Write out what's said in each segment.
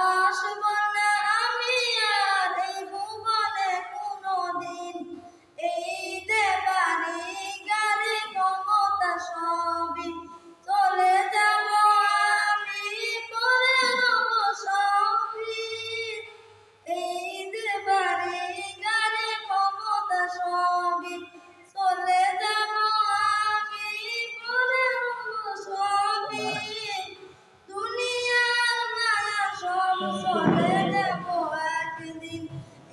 আসব না আমি আর এই ভুবনে কোনোদিন, এই দেবারি গাড়ি ক্ষমতা সবই চলে যাব আমি, পরে রব সবই। এই দেবারি গাড়ি ক্ষমতা সবই চলে যাব আমি, পরে রব সবই। দুনিয়ার মায়া সব চলে যাব একদিন,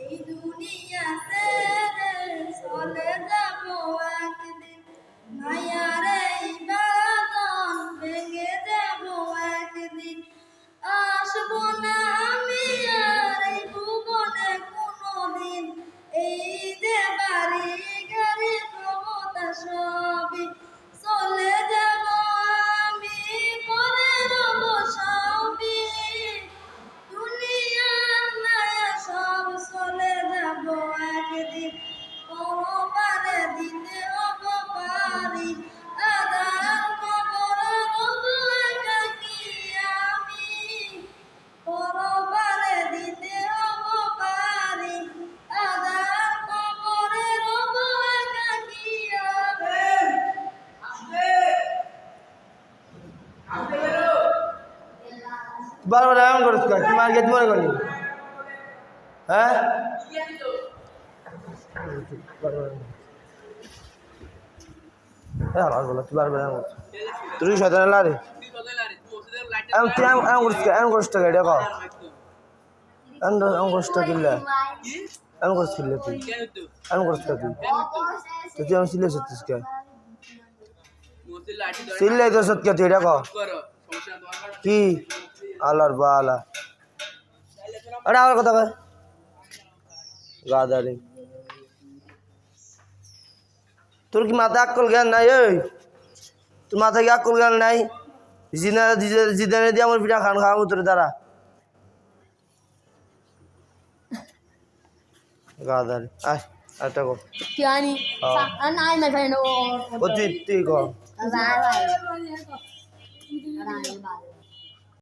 এই দুনিয়া ছেড়ে চলে যাব একদিন। মায়ার এই বাঁধন ভেঙে যাব একদিন। আসব না আমি আর এই ভুবনে কোনোদিন, এই দেবারি গাড়ি ক্ষমতা সবই চলে যাব আমি, পরে রব সবই। দুনিয়ার মায়া সব চলে যাব একদিন, পরপারে দিতে হব পারি আধার কবরে রব একাকী আমি, পরপারে দিতে হব পারি আধার কবরে রব একাকী আমি। বারবার এমন করিস কেন? কি মার্কেট মনে করি? হ্যাঁ তুই বারবার এমন করছিস, তুই শয়তান লারে এমন করিস এমন করিস টাকা এটা কর, এমন করিস টাকা কিনলে, এমন করিস কিনলে তুই এমন করিস কে তুই তুই এমন সিলে সত্যিস কে সিলে তো সত্য তুই এটা কর কি আল্লাহর বালা। আরে আমার কথা কয় গাদারে, তোর কি মাথায় আক্কল জ্ঞান নাই? ওই তোর মাথায় কি আক্কল জ্ঞান নাই? জিদানে দিয়ে আমার পিঠা খান খাওয়াবো তোর দ্বারা গাদারে। আয় একটা কর তুই কর।